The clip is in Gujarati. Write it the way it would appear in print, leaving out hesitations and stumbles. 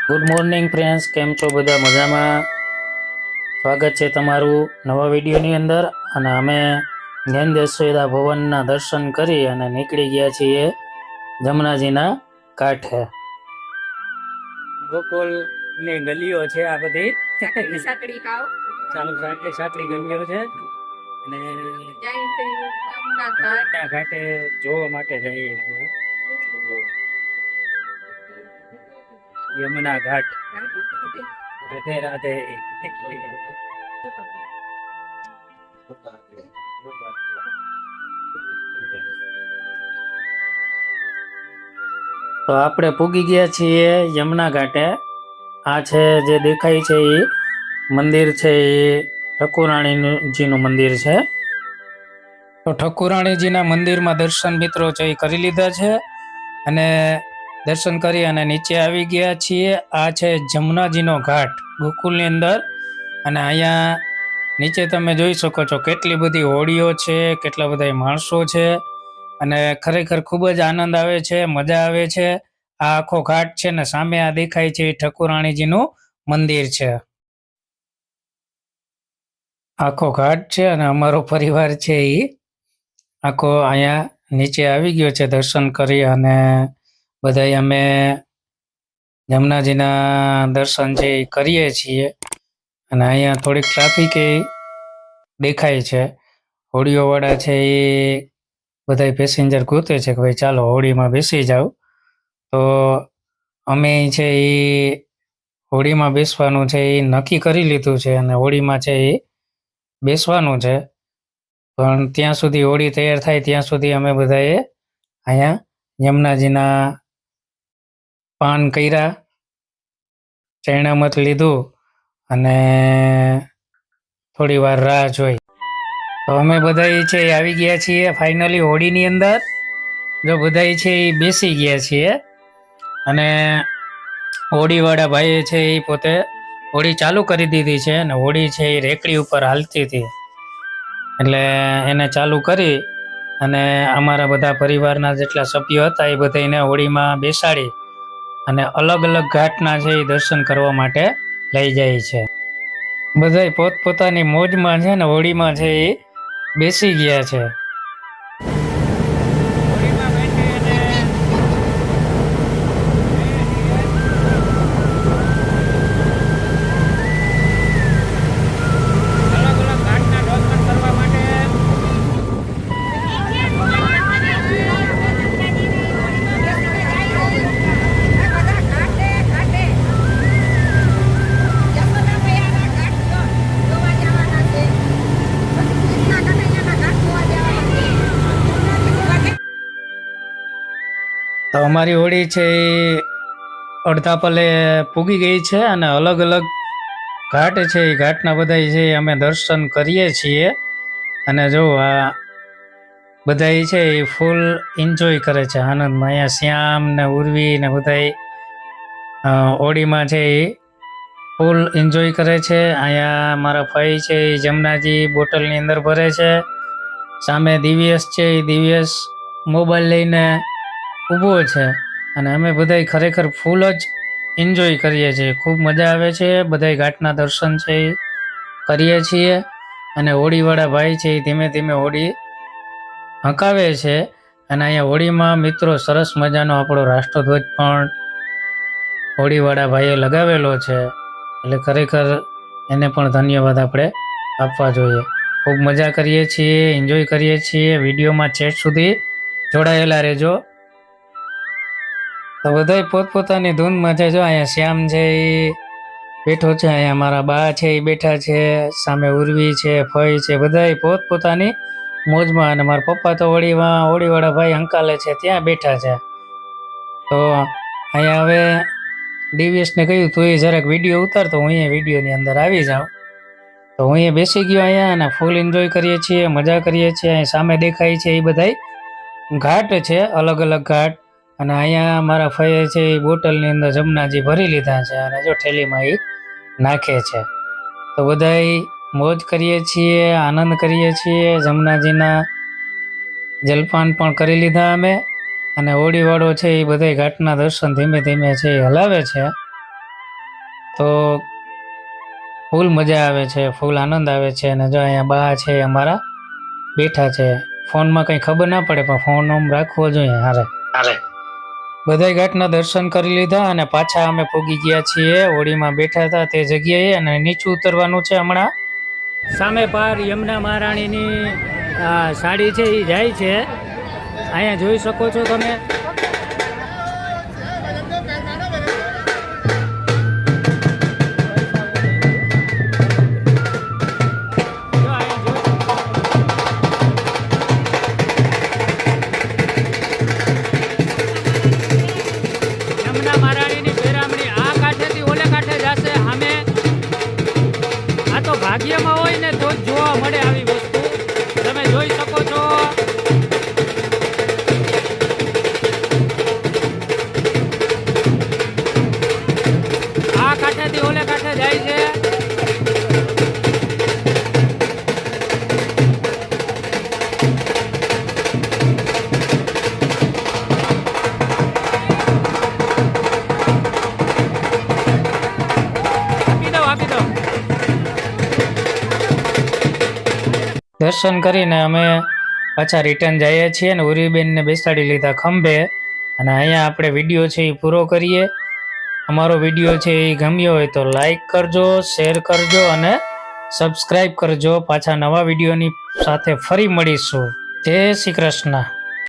ગુડ મોર્નિંગ ફ્રેન્ડ્સ, કેમ છો બધા? મજામાં? સ્વાગત છે તમારું નવા વિડીયોની અંદર. અને અમે જ્ઞાન યશોદા ભવનના દર્શન કરી અને નીકળી ગયા છીએ જમનાજીના કાંઠે. ગોકુલ ની ગલીઓ છે આ બધી, સાંકડી ગલીઓ છે અને ઘાટે જોવા માટે જઈએ છીએ. यमुना घाट। राधे राधे। તો આપણે પૂગી ગયા છીએ યમુના ઘાટે. આ છે જે દેખાય છે એ મંદિર છે, એ ઠાકુરાણીજીનું મંદિર છે. તો ઠાકુરાણીજીના મંદિરમાં દર્શન મિત્રો છે એ કરી લીધા છે અને દર્શન કરી અને નીચે આવી ગયા છીએ. આ છે જમનાજીનો ઘાટ ગોકુલની અંદર. અને અહીંયા નીચે તમે જોઈ શકો છો કેટલી બધી હોડીઓ છે, કેટલા બધા માણસો છે અને ખરેખર ખૂબ જ આનંદ આવે છે, મજા આવે છે. આ આખો ઘાટ છે ને સામે આ દેખાય છે ઠાકુરાણીજીનું મંદિર છે. આખો ઘાટ છે અને અમારો પરિવાર છે એ આખો અહીંયા નીચે આવી ગયો છે દર્શન કરી. અને બધા અમે જમનાજીના દર્શન છે એ કરીએ છીએ. અને અહીંયા થોડીક ટ્રાફિક એ દેખાય છે. હોડીઓવાળા છે એ બધા પેસેન્જર ગોતે છે કે ભાઈ ચાલો હોડીમાં બેસી જાઓ. તો અમે છે એ હોડીમાં બેસવાનું છે એ નક્કી કરી લીધું છે અને હોડીમાં છે એ બેસવાનું છે. પણ ત્યાં સુધી હોડી તૈયાર થાય ત્યાં સુધી અમે બધાએ અહીંયા યમુનાજીના પાન કર્યા, ચરણામત લીધું અને થોડી વાર રાહ જોઈ. તો અમે બધા છે એ આવી ગયા છીએ ફાઇનલી હોડીની અંદર. જો બધા છે એ બેસી ગયા છીએ અને હોડીવાળા ભાઈએ છે એ પોતે હોડી ચાલુ કરી દીધી છે અને હોડી છે એ રેકડી ઉપર હાલતી હતી. એટલે એને ચાલુ કરી અને અમારા બધા પરિવારના જેટલા સભ્યો હતા એ બધાને હોડીમાં બેસાડી અને અલગ અલગ ઘાટના છે એ દર્શન કરવા માટે લઈ જાય છે. બધા પોતપોતાની મોજમાં છે ને હોડીમાં છે એ બેસી ગયા છે. તો અમારી હોડી છે એ અડધા પલે પૂગી ગઈ છે અને અલગ અલગ ઘાટ છે એ ઘાટના બધા છે અમે દર્શન કરીએ છીએ. અને જો આ બધા છે એ ફૂલ એન્જોય કરે છે આનંદમાં. અહીંયા શ્યામ ને ઉર્વી ને બધા હોડીમાં છે એ ફૂલ એન્જોય કરે છે. અહીંયા મારા ભાઈ છે એ જમનાજી બોટલની અંદર ભરે છે. સામે દિવ્યેશ છે એ દિવ્યેશ મોબાઈલ લઈને ઊભો છે અને અમે બધા ખરેખર ફૂલ જ એન્જોય કરીએ છીએ. ખૂબ મજા આવે છે. બધા ઘાટના દર્શન છે એ કરીએ છીએ અને હોડીવાળા ભાઈ છે એ ધીમે ધીમે હોડી હંકાવે છે. અને અહીંયા હોડીમાં મિત્રો સરસ મજાનો આપણો રાષ્ટ્રધ્વજ પણ હોડીવાળા ભાઈએ લગાવેલો છે. એટલે ખરેખર એને પણ ધન્યવાદ આપણે આપવા જોઈએ. ખૂબ મજા કરીએ છીએ, એન્જોય કરીએ છીએ. વિડીયોમાં છેક સુધી જોડાયેલા રહેજો. તો બધા પોતપોતાની ધૂનમાં છે. જો અહીંયા શ્યામ છે એ બેઠો છે, અહીંયા મારા બા છે એ બેઠા છે, સામે ઉર્વી છે, ફઈ છે, બધા પોતપોતાની મોજમાં. અને મારા પપ્પા તો હોડીવાળા ભાઈ અંકાલે છે ત્યાં બેઠા છે. તો અહીંયા હવે દિવ્યેશને કહ્યું તું એ જરાક વિડીયો ઉતાર, તો હું અહીંયા વિડીયોની અંદર આવી જાઉં. તો હું અહીંયા બેસી ગયો અહીંયા અને ફૂલ એન્જોય કરીએ છીએ, મજા કરીએ છીએ. અહીં સામે દેખાય છે એ બધા ઘાટ છે, અલગ અલગ ઘાટ. અને અહીંયા મારા ફઈએ છે એ બોટલની અંદર જમનાજી ભરી લીધા છે અને જો થેલીમાં એ નાખે છે. તો બધા મોજ કરીએ છીએ, આનંદ કરીએ છીએ. જમનાજીના જલપાન પણ કરી લીધા અમે. અને હોડીવાળો છે એ બધા ઘાટના દર્શન ધીમે ધીમે છે એ હલાવે છે. તો ફૂલ મજા આવે છે, ફૂલ આનંદ આવે છે. અને જો અહીંયા બા છે અમારા બેઠા છે. ફોનમાં કંઈ ખબર ના પડે પણ ફોન આમ રાખવો જોઈએ હારે. બધાય ઘાટના દર્શન કરી લીધા અને પાછા અમે પૂગી ગયા છીએ હોડીમાં બેઠા હતા તે જગ્યાએ, અને નીચું ઉતરવાનું છે હમણાં. સામે પાર યમુના મહારાણીની સાડી છે એ જાય છે, અહીંયા જોઈ શકો છો તમે. યમુના મહારાણીની પેરામણી આ કાંઠેથી ઓલે કાંઠે જશે સામે. આ તો ભાગ્યમાં હોય ને તો જ જોવા મળે આવી વસ્તુ. તમે જોઈ શકો છો. આ કાંઠેથી ઓલે કાંઠે જાય છે. દર્શન કરીને અમે પાછા રિટર્ન જઈએ છીએ અને ઉરીબેનને બેસાડી લીધા ખંભે. અને અહીંયા આપણે વિડીયો છે એ પૂરો કરીએ. અમારો વિડીયો છે એ ગમ્યો હોય તો લાઈક કરજો, શેર કરજો અને સબસ્ક્રાઈબ કરજો. પાછા નવા વિડીયોની સાથે ફરી મળીશું. જય શ્રી કૃષ્ણ.